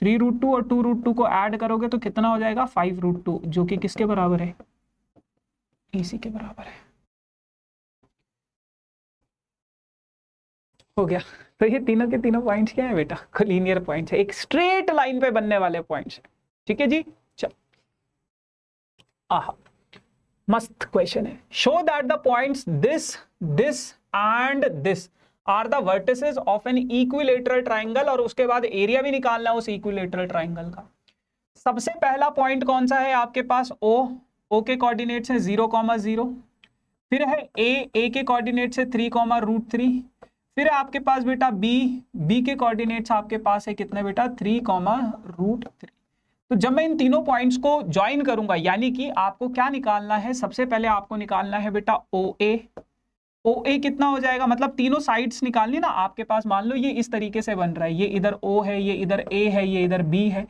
3√2 और 2√2 को ऐड करोगे तो कितना हो जाएगा 5√2, जो कि किसके बराबर है, इसी के बराबर है। हो गया। तो ये तीनों के तीनों पॉइंट्स क्या है बेटा, कोलिनियर पॉइंट्स है, एक स्ट्रेट लाइन पे बनने वाले पॉइंट्स है। ठीक है जी, चल आहा मस्त क्वेश्चन है। Show that the points this this and this are the vertices of an equilateral triangle, और उसके बाद एरिया भी निकालना है उस इक्विलेटरल ट्राइंगल का। सबसे पहला पॉइंट कौन सा है आपके पास, ओ के कोऑर्डिनेट्स है 0, 0, फिर है ए के कोऑर्डिनेट्स है 3, √3, फिर आपके पास बेटा बी के कोऑर्डिनेट्स आपके पास है कितने बेटा 3, √3। तो जब मैं इन तीनों पॉइंट्स को ज्वाइन करूंगा, यानी कि आपको क्या निकालना है, सबसे पहले आपको निकालना है बेटा OA कितना हो जाएगा, मतलब तीनों साइड्स निकालनी ना आपके पास। मान लो ये इस तरीके से बन रहा है, ये इधर O है, ये इधर A है, ये इधर B है,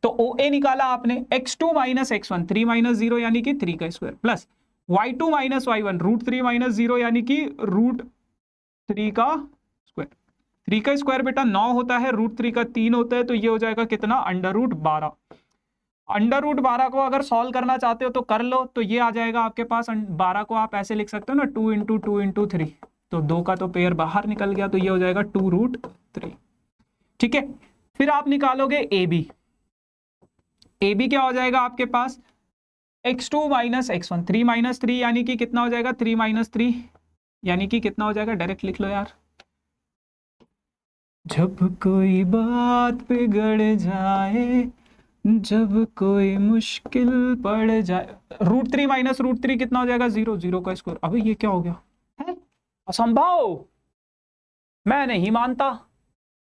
तो OA निकाला आपने, x2 - x1 3 - 0 यानी कि 3 का स्क्वायर प्लस y2 - y1 √3 - 0 यानी कि √3 का स्क्वायर। 3 का स्क्वायर बेटा 9 होता है, √3 का 3 होता है, तो ये हो जाएगा कितना √12। √12 को अगर सॉल्व करना चाहते हो तो कर लो, तो ये आ जाएगा आपके पास 12 को आप ऐसे लिख सकते हो ना 2 × 2 × 3, तो 2 का तो पेयर बाहर निकल गया, तो ये हो जाएगा 2√3। ठीक है, फिर आप निकालोगे AB क्या हो जाएगा आपके पास x2 माइनस x1, 3 माइनस 3 यानी कि कितना हो जाएगा, 3 माइनस 3 यानी कि कितना हो जाएगा, डायरेक्ट लिख लो यार। जब कोई बात बिगड़ जाए, जब कोई मुश्किल पड़ जाए, √3 माइनस √3 कितना हो जाएगा, 0, 0 का स्क्वायर। अबे ये क्या हो गया, है असंभव, मैं नहीं मानता।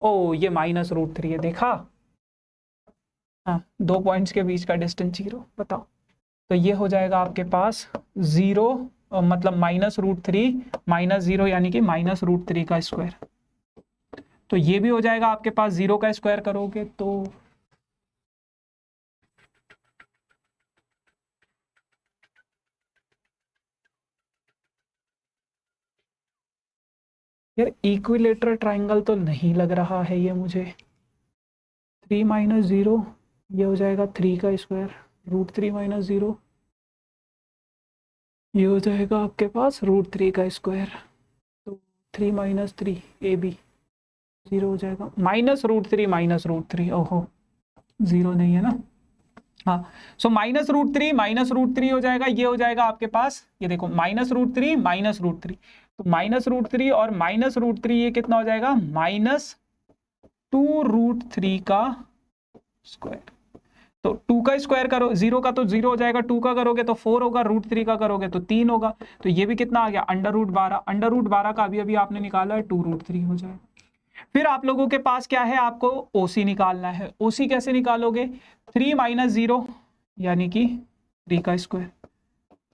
ओ ये माइनस √3 है, देखा, हाँ 2 पॉइंट्स के बीच का डिस्टेंस 0, बताओ। तो ये हो जाएगा आपके पास 0, मतलब -√3 माइनस 0 यानी कि -√3 का स्क्वायर। तो ये भी हो जाएगा आपके पास, 0 का स्क्वायर करोगे तो यार इक्विलेटरल ट्राइंगल तो नहीं लग रहा है ये मुझे। 3 माइनस 0 ये हो जाएगा 3 का स्क्वायर, √3 माइनस 0 ये हो जाएगा आपके पास √3 का स्क्वायर। तो 3 माइनस 3 AB 0 हो जाएगा, -√3 माइनस √3, ओहो 0 नहीं है ना, हाँ। सो -√3 हो जाएगा, ये हो जाएगा आपके पास, ये देखो -√3 माइनस √3, तो -√3 और -√3 ये कितना हो जाएगा, -2√3 का स्क्वायर। तो 2 का स्क्वायर करो, 0 का तो 0 हो जाएगा, 2 का करोगे तो 4 होगा, √3 का करोगे तो 3 होगा। तो ये भी कितना आ गया, √12, √12 का अभी आपने निकाला है 2√3 हो जाएगा। फिर आप लोगों के पास क्या है, आपको ओसी निकालना है। ओसी कैसे निकालोगे, 3 माइनस 0 यानी कि 3 का स्क्वायर,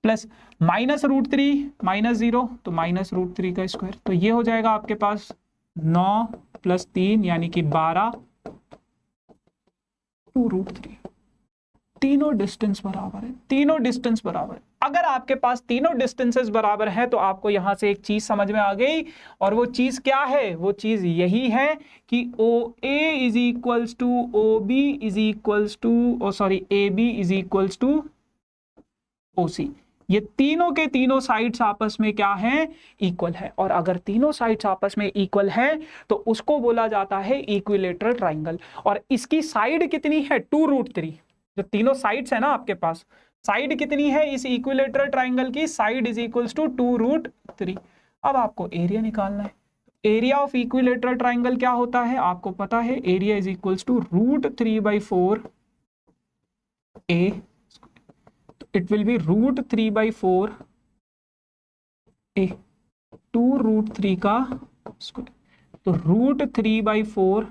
प्लस -√3 माइनस 0 तो -√3 का स्क्वायर। तो ये हो जाएगा आपके पास 9 + 3 यानी कि 12, 2√3। तीनों डिस्टेंस बराबर है, तीनों डिस्टेंस बराबर है। अगर आपके पास तीनों डिस्टेंसेस बराबर हैं तो आपको यहां से एक चीज समझ में आ गई, और वो चीज क्या है, वो चीज यही है कि OA is equals to OB is equals to AB is equals to OC। ये तीनों के तीनों साइड्स आपस में क्या है, इक्वल है। और अगर तीनों साइड्स आपस में इक्वल है तो उसको बोला जाता है इक्विलेटरल ट्राइंगल। और इसकी साइड कितनी है, 2√3। जो तीनों साइड्स है ना आपके पास, साइड कितनी है इस इक्विलेटरल ट्राइंगल की, साइड इज इक्वल्स टू 2√3। अब आपको एरिया निकालना है। एरिया ऑफ इक्विलेटरल ट्राइंगल क्या होता है आपको पता है, area is equals to √3/4 A, it will be √3/4 A, 2√3 का स्क्वायर। तो √3/4,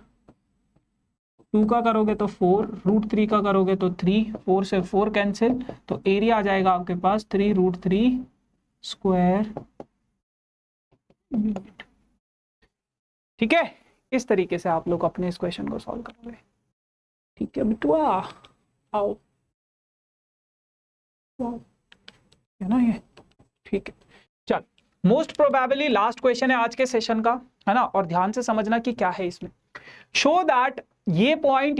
2 का करोगे तो 4, √3 का करोगे तो 3, 4 से 4 कैंसिल, तो एरिया आ जाएगा आपके पास 3√3 स्क्वायर यूनिट। ठीक है, इस तरीके से आप लोग अपने इस क्वेश्चन को सॉल्व करोगे। ठीक है बिटुआ, आओ, है ना ये, ठीक है। चल, मोस्ट प्रोबेबली लास्ट क्वेश्चन है आज के सेशन का, है ना, और ध्यान से समझना कि क्या है इसमें। शो दैट ये पॉइंट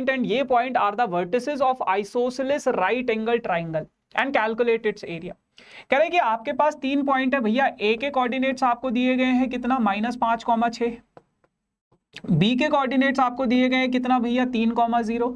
एंड ये point are the vertices of isosceles right angle triangle and calculate its area. कह रहे कि आपके पास 3 पॉइंट है भैया, ए के कोऑर्डिनेट्स आपको दिए गए हैं कितना, -5,6, बी के कोऑर्डिनेट्स आपको दिए गए हैं कितना भैया, 3,0,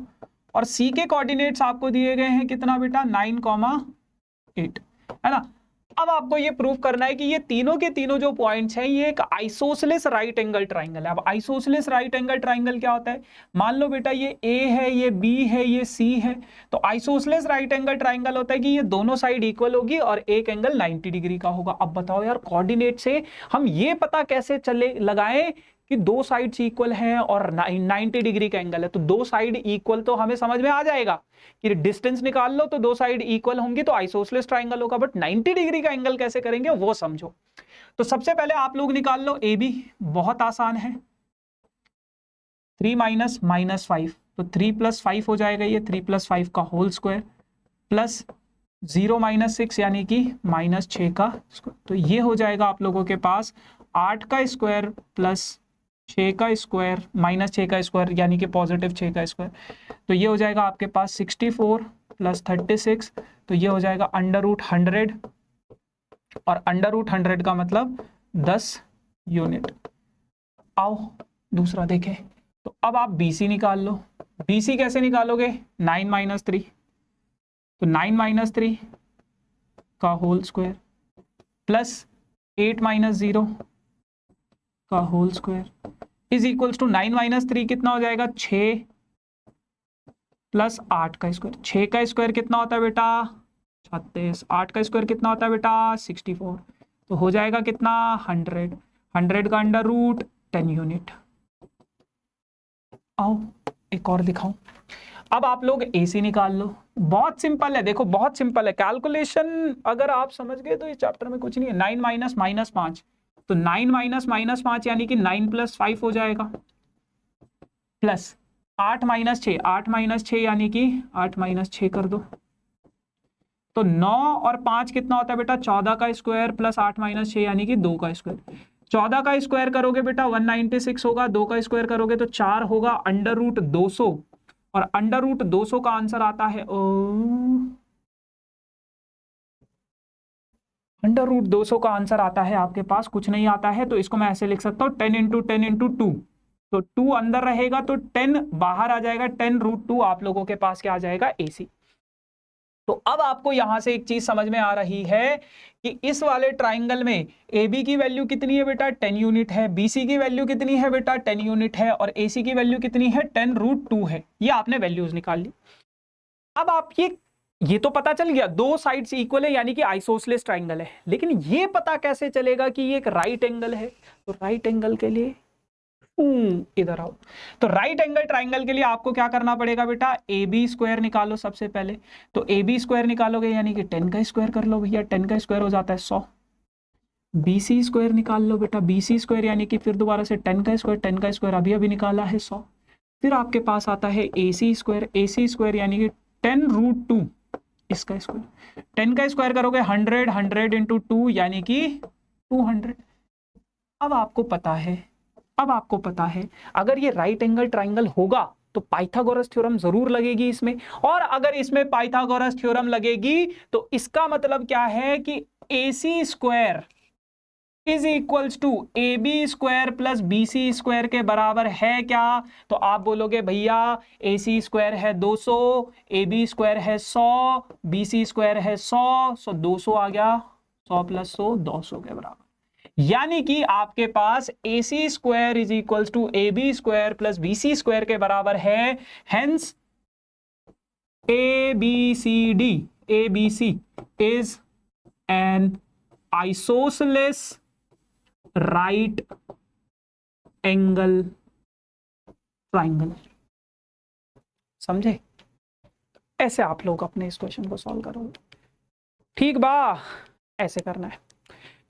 और सी के कोऑर्डिनेट्स आपको दिए गए हैं कितना बेटा, 9,8, है ना। अब आपको ये प्रूव करना है कि ये तीनों के तीनों जो पॉइंट्स हैं ये एक आइसोसेलेस राइट एंगल ट्राइंगल है। अब आइसोसेलेस राइट एंगल ट्राइंगल क्या होता है, मान लो बेटा ये ए है, ये बी है, ये सी है, तो आइसोसेलेस राइट एंगल ट्राइंगल होता है कि ये दोनों साइड इक्वल होगी और एक एंगल 90 डिग्री का होगा। अब बताओ यार, कोऑर्डिनेट से हम ये पता कैसे चले लगाएं कि दो साइड्स इक्वल हैं और 90 डिग्री का एंगल है। तो दो साइड इक्वल तो हमें समझ में आ जाएगा कि डिस्टेंस निकाल लो तो दो साइड इक्वल होंगी तो आइसोसेलेस ट्राइंगल होगा, बट 90 डिग्री का एंगल कैसे करेंगे वो समझो। तो सबसे पहले आप लोग निकाल लो AB, बहुत आसान है, 3 माइनस -5, तो 3 + 5 हो जाएगा, ये 3 + 5 का होल स्क्वायर, प्लस 0 - 6 यानी कि -6 का स्क्वायर। तो ये हो जाएगा आप लोगों के पास 8 का स्क्वायर प्लस 6 का स्क्वायर -6 का स्क्वायर यानी कि +6 का स्क्वायर। तो ये हो जाएगा आपके पास 64 + 36, तो ये हो जाएगा √100, और √100 का मतलब 10 यूनिट। आओ दूसरा देखें, तो अब आप BC निकाल लो। BC कैसे निकालोगे, 9 - 3, तो 9 माइनस 3 का होल स्क्वायर प्लस 8 माइनस 0 का whole square is equals to 9 minus 3 कितना हो जाएगा 6 प्लस 8 का स्क्वायर। 6 का स्क्वायर कितना होता है बेटा 36, 8 का स्क्वायर कितना होता है बेटा 64, तो हो जाएगा कितना 100, 100 का अंडर रूट 10 यूनिट। आओ एक और दिखाऊं। अब आप लोग AC निकाल लो, बहुत सिंपल है, देखो बहुत सिंपल है कैलकुलेशन, अगर आप समझ गए तो इस चैप्टर में कुछ नहीं है। 9 माइनस माइनस 5, तो 9 माइनस माइनस 5 यानी कि 9 प्लस 5 हो जाएगा, प्लस 8 माइनस 6, 8 माइनस 6 यानी कि 8 माइनस 6 कर दो, तो 9 और 5 कितना होता है बेटा 14 का स्क्वायर प्लस 8 माइनस 6 यानी कि 2 का स्क्वायर। 14 का स्क्वायर करोगे बेटा 196 होगा, 2 का स्क्वायर करोगे तो 4 होगा, अंडर रूट 200, और अंडर रूट 200 का आंसर आता है अंडर रूट 200 का आंसर आता है आपके पास कुछ नहीं आता है, तो इसको मैं ऐसे लिख सकता हूँ 10 इंटू 10 इंटू 2, तो 2 अंदर रहेगा तो 10 बाहर आ जाएगा, 10 रूट 2 आप लोगों के पास क्या आ जाएगा AC। तो अब आपको यहां से एक चीज समझ में आ रही है कि इस वाले ट्राइंगल में AB की वैल्यू कितनी है बेटा 10 यूनिट है, BC की वैल्यू कितनी है बेटा 10 यूनिट है, और AC की वैल्यू कितनी है 10 रूट 2 है। ये आपने वैल्यूज निकाल ली। अब आप ये तो पता चल गया दो साइड्स इक्वल है यानी कि आइसोसेलेस ट्राइंगल है, लेकिन ये पता कैसे चलेगा कि ये एक राइट एंगल है। तो राइट एंगल के लिए इधर आओ, तो राइट एंगल ट्राइंगल के लिए आपको क्या करना पड़ेगा बेटा AB स्क्वायर निकालो सबसे पहले, तो AB स्क्वायर निकालोगे यानी कि 10 का स्क्वायर कर लो भैया, 10 का स्क्वायर हो जाता है 100। BC स्क्वायर निकाल लो बेटा, BC स्क्वायर यानी कि फिर दोबारा से 10 का स्क्वायर, 10 का स्क्वायर अभी अभी निकाला है 100। फिर आपके पास आता है AC स्क्वायर, AC स्क्वायर यानी कि 10 रूट 2 इसका स्क्वायर, 10 का स्क्वायर करोगे 100, 100 इंटू 2 यानी कि 200। अब आपको पता है अगर ये राइट एंगल ट्राइंगल होगा तो पाइथागोरस थ्योरम जरूर लगेगी इसमें, और अगर इसमें पाइथागोरस थ्योरम लगेगी तो इसका मतलब क्या है कि AC square is equals to AB square plus BC square के बराबर है क्या। तो आप बोलोगे भैया AC स्क्वायर है 200, AB स्क्वायर है 100, BC स्क्वायर है 100, सो 200 आ गया, 100 प्लस 100 200 के बराबर, यानी कि आपके पास AC square is equals to AB square plus BC square के बराबर है। Hence ABC is an isosceles right angle triangle. समझे? ऐसे आप लोग अपने इस क्वेश्चन को सॉल्व करोगे। ठीक बा, ऐसे करना है।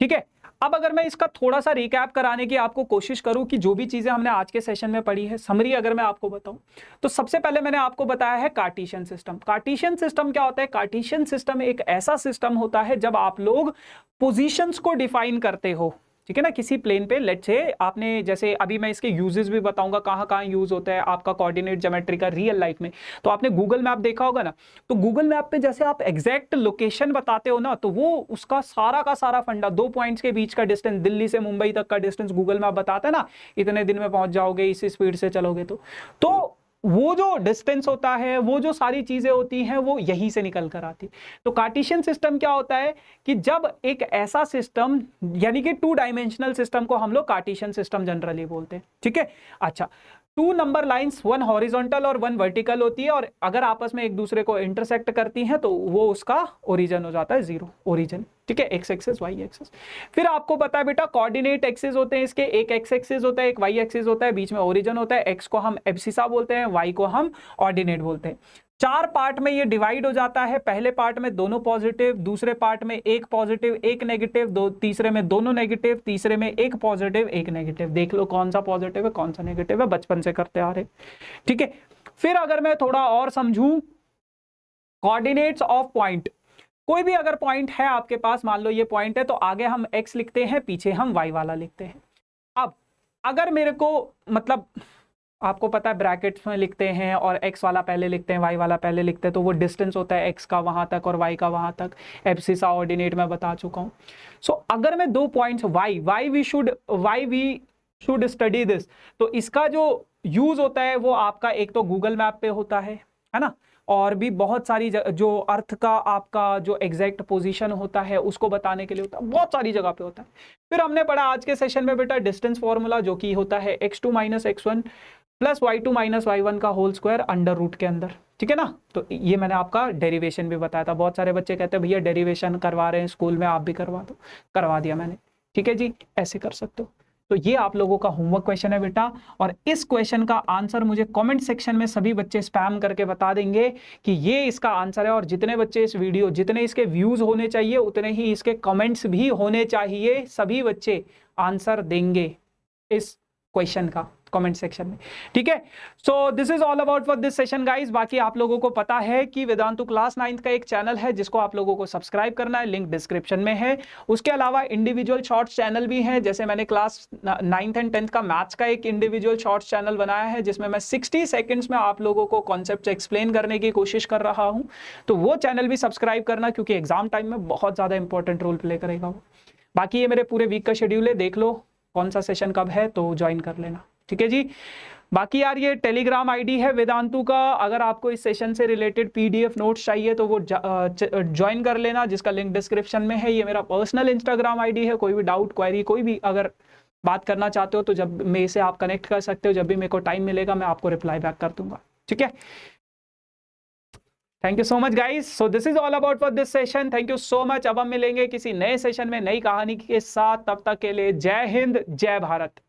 ठीक है, अब अगर मैं इसका थोड़ा सा रिकैप कराने की आपको कोशिश करूं कि जो भी चीजें हमने आज के सेशन में पढ़ी है, समरी अगर मैं आपको बताऊं, तो सबसे पहले मैंने आपको बताया है कार्टेशियन सिस्टम। कार्टेशियन सिस्टम क्या होता है? कार्टेशियन सिस्टम एक ऐसा सिस्टम होता है जब आप लोग पोजीशंस को डिफाइन करते हो, ठीक है ना, किसी प्लेन पे। लेट्स से आपने, जैसे अभी मैं इसके यूजेस भी बताऊंगा कहाँ कहाँ यूज होता है आपका कोऑर्डिनेट ज्योमेट्री का रियल लाइफ में। तो आपने गूगल मैप देखा होगा ना, तो गूगल मैप पे जैसे आप एग्जैक्ट लोकेशन बताते हो ना, तो वो उसका सारा का सारा फंडा, 2 पॉइंट्स के बीच का डिस्टेंस, दिल्ली से मुंबई तक का डिस्टेंस गूगल मैप बताता है ना, इतने दिन में पहुंच जाओगे इस स्पीड से चलोगे। तो वो जो डिस्टेंस होता है, वो जो सारी चीजें होती हैं, वो यहीं से निकल कर आती। तो कार्टेशियन सिस्टम क्या होता है कि जब एक ऐसा सिस्टम, यानी कि 2 डायमेंशनल सिस्टम को हम लोग कार्टेशियन सिस्टम जनरली बोलते हैं। ठीक है, अच्छा, 2 नंबर लाइंस, 1 हॉरिजॉन्टल और 1 वर्टिकल होती है, और अगर आपस में एक दूसरे को इंटरसेक्ट करती हैं तो वो उसका ओरिजिन हो जाता है 0, ओरिजिन। ठीक है, एक्स एक्सिस वाई एक्सिस। फिर आपको पता है बेटा कोऑर्डिनेट एक्सिस होते हैं इसके, एक एक्स एक्सिस होता है, एक वाई एक्सिस होता है, बीच में ओरिजिन होता है। एक्स को हम एब्सिसा बोलते हैं, वाई को हम ऑर्डिनेट बोलते हैं। 4 पार्ट में ये डिवाइड हो जाता है। पहले पार्ट में दोनों पॉजिटिव, दूसरे पार्ट में एक पॉजिटिव एक नेगेटिव, तीसरे में दोनों नेगेटिव, तीसरे में एक पॉजिटिव एक नेगेटिव। देख लो कौन सा पॉजिटिव है कौन सा नेगेटिव है, बचपन से करते आ रहे। ठीक है, फिर अगर मैं थोड़ा और समझूं, कोऑर्डिनेट्स ऑफ पॉइंट, कोई भी अगर पॉइंट है आपके पास, मान लो ये पॉइंट है, तो आगे हम x लिखते हैं, पीछे हम y वाला लिखते हैं। अब अगर मेरे को, मतलब आपको पता है ब्रैकेट्स में लिखते हैं और x वाला पहले लिखते हैं y वाला पहले लिखते हैं, तो वो डिस्टेंस होता है x का वहां तक और y का वहां तक। एब्सिसा ऑर्डिनेट में बता चुका हूं। सो अगर मैं 2 points y we should study this, तो इसका जो यूज होता है वो आपका एक तो गूगल मैप पे होता है ना, और भी बहुत सारी जो अर्थ का आपका जो एग्जैक्ट पोजीशन होता है उसको बताने के लिए होता है, बहुत सारी जगह पे होता है। फिर हमने पढ़ा आज के सेशन में बेटा डिस्टेंस फॉर्मूला, जो कि होता है x2 - x1 plus y2 - y1 का होल स्क्वायर अंडर रूट के अंदर, ठीक है ना। तो ये मैंने आपका डेरिवेशन भी बताया था। बहुत सारे बच्चे कहते हैं भैया डेरिवेशन करवा रहे हैं स्कूल में, आप भी करवा दो, करवा दिया मैंने, ठीक है जी, ऐसे कर सकते हो। तो ये आप लोगों का होमवर्क क्वेश्चन है बेटा, और इस क्वेश्चन का आंसर मुझे कमेंट सेक्शन में सभी बच्चे स्पैम करके बता देंगे कि ये इसका आंसर है। और जितने बच्चे इस वीडियो, जितने इसके व्यूज होने चाहिए उतने ही इसके कमेंट्स भी होने चाहिए, सभी बच्चे आंसर देंगे इस क्वेश्चन का कमेंट सेक्शन में, ठीक है। So this is all about for this session guys. बाकी आप लोगों को पता है कि वेदांतु क्लास 9th का एक चैनल है जिसको आप लोगों को सब्सक्राइब करना है, लिंक डिस्क्रिप्शन में है। उसके अलावा इंडिविजुअल शॉर्ट्स चैनल भी है, जैसे मैंने क्लास 9th and 10th का मैथ्स का एक इंडिविजुअल शॉर्ट्स चैनल बनाया है जिसमें मैं 60 सेकेंड्स में आप लोगों को कॉन्सेप्ट एक्सप्लेन करने की कोशिश कर रहा हूं। तो वो चैनल भी सब्सक्राइब करना, क्योंकि एग्जाम टाइम में बहुत ज्यादा इंपॉर्टेंट रोल प्ले करेगा वो। बाकी ये मेरे पूरे वीक का शेड्यूल है, देख लो कौन सा सेशन कब है तो ज्वाइन कर लेना, ठीक है जी। बाकी यार ये टेलीग्राम आईडी है वेदांतु का, अगर आपको इस सेशन से रिलेटेड पीडीएफ नोट्स चाहिए तो वो ज्वाइन कर लेना, जिसका लिंक डिस्क्रिप्शन में है। ये मेरा पर्सनल इंस्टाग्राम आईडी है, कोई भी डाउट क्वेरी कोई भी अगर बात करना चाहते हो तो जब मेरे से आप कनेक्ट कर सकते हो, जब भी मेरे को टाइम मिलेगा मैं आपको रिप्लाई बैक कर दूंगा, ठीक है। Thank you so much guys. So this is all about for this session. Thank you so much. अब हम मिलेंगे किसी नए सेशन में नई कहानी के साथ, तब तक के लिए जय हिंद जय भारत।